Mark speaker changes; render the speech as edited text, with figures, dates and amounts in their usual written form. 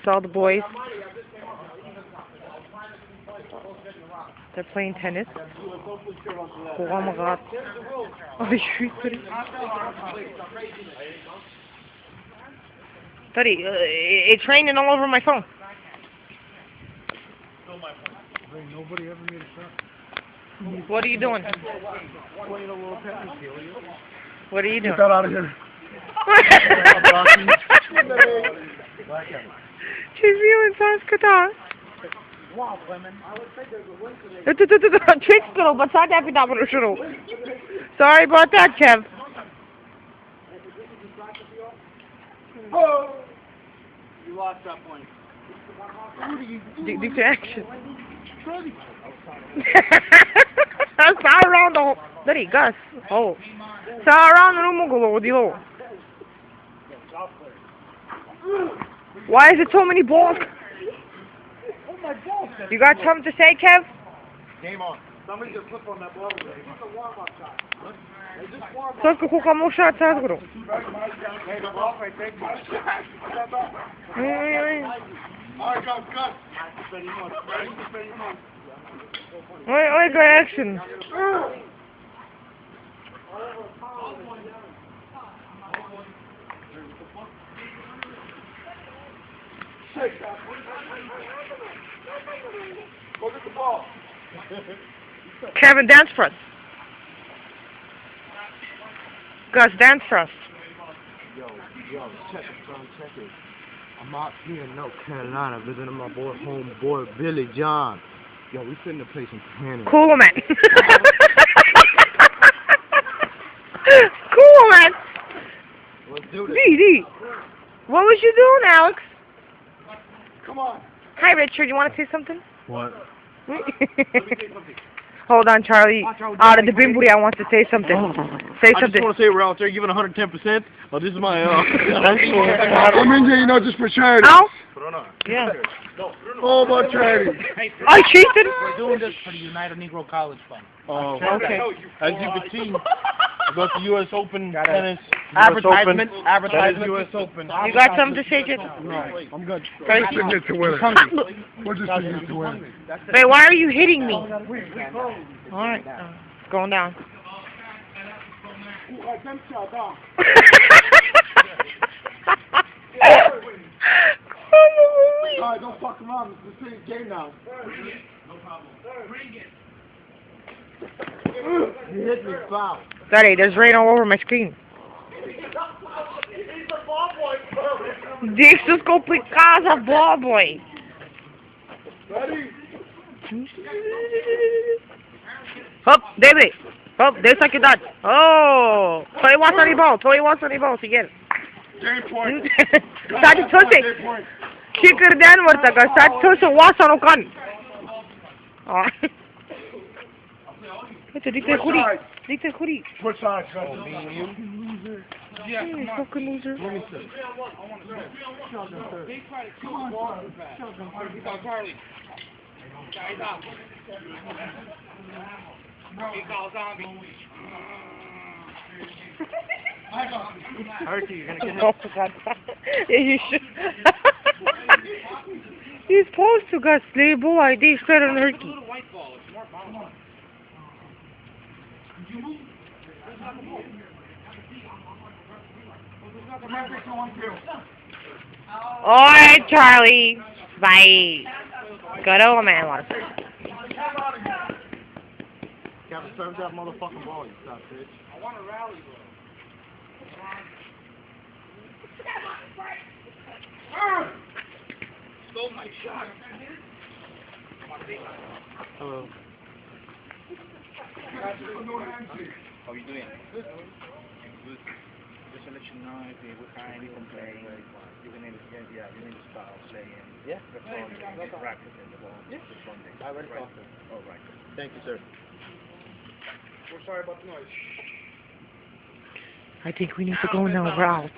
Speaker 1: all the boys. They're playing tennis. Oh my god. Ay şu yukarı. Buddy, it's raining all over my phone.
Speaker 2: Nobody ever made a shot.
Speaker 1: What are you doing?
Speaker 2: Playing a little tennis here.
Speaker 1: What are you doing?
Speaker 2: Get that out of here.
Speaker 1: Çiziyor insan kata. Чистил, but sad happy that one shuru. Sorry about that, Kev.
Speaker 2: Oh! You lost that point.
Speaker 1: Dictate action. Start around the whole. There Gus. Oh. Start around the room. Why is it so many balls? You got something to say, Kev?
Speaker 2: Game on. Somebody's gonna flip on that ball. It's a warm-up shot.
Speaker 1: Только кому шат сразу. Ой, good action.
Speaker 2: Go get the ball.
Speaker 1: Kevin, dance for us. Gus, dance for us.
Speaker 2: Yo, check it. I'm out here in North Carolina visiting my homeboy Billy John. Yo, we finna play some tennis.
Speaker 1: Cool, man. Cool, man.
Speaker 2: Let's do this.
Speaker 1: D. What was you doing, Alex?
Speaker 2: Come on.
Speaker 1: Hi, Richard. You want to say something?
Speaker 2: What?
Speaker 1: Hold on, Charlie. Out of the Bimburi, I want to say something. Say
Speaker 3: I
Speaker 1: something.
Speaker 3: just want to say we're out there giving 110%. Oh, this is my,
Speaker 2: I'm in here, just for charity.
Speaker 1: Ow? Yeah.
Speaker 2: All about charity.
Speaker 1: I cheated?
Speaker 4: We're doing this for the United Negro College Fund.
Speaker 3: Oh,
Speaker 1: Okay.
Speaker 3: as you can see, we got the U.S. Open tennis.
Speaker 4: Advertisement.
Speaker 3: U.S. Open.
Speaker 1: You got something to say, Jit?
Speaker 2: No, I'm good.
Speaker 1: Sorry.
Speaker 2: We're just in it to win it. We're just in it to win it.
Speaker 1: Wait, why are you hitting me? Alright. It's going down.
Speaker 2: Alright, don't fuck around. It's the same game now.
Speaker 3: No problem.
Speaker 2: You hit me, foul.
Speaker 1: Daddy, there's rain all over my screen. Deixa complicada, ball boy.
Speaker 2: Ready?
Speaker 1: Hop, David. Hop, deixa aqui dar. Oh, só eu acho de ball, seguir.
Speaker 2: Game point.
Speaker 1: Sabe tosse. Kicker Denver ta ga sabe tosse wasa no kan. Ah. Ito dikte kuri.
Speaker 2: Switch sides, guys.
Speaker 3: Oh, me and you?
Speaker 1: Yeah, fucking loser.
Speaker 2: Let me see.
Speaker 3: Archie, you're going to get
Speaker 1: Oh, for God's sake. Yeah, you should. He's supposed to get slave boy. I did straight on her key. Alright, Charlie. Bye. Good old man, was it?
Speaker 2: Gotta serve that motherfucking ball, you stop, bitch.
Speaker 4: I want to rally, Stole my shot.
Speaker 3: Hello.
Speaker 4: How are you doing? Good. Just to let you know, if you would kindly complain, you can start saying, yeah, that's all. You can practice in the ball. Yeah. This Sunday.
Speaker 3: I already
Speaker 4: Right.
Speaker 3: talked to him.
Speaker 4: All right.
Speaker 3: Thank you, sir.
Speaker 2: We're sorry about the noise.
Speaker 1: I think we need to go now. We're out.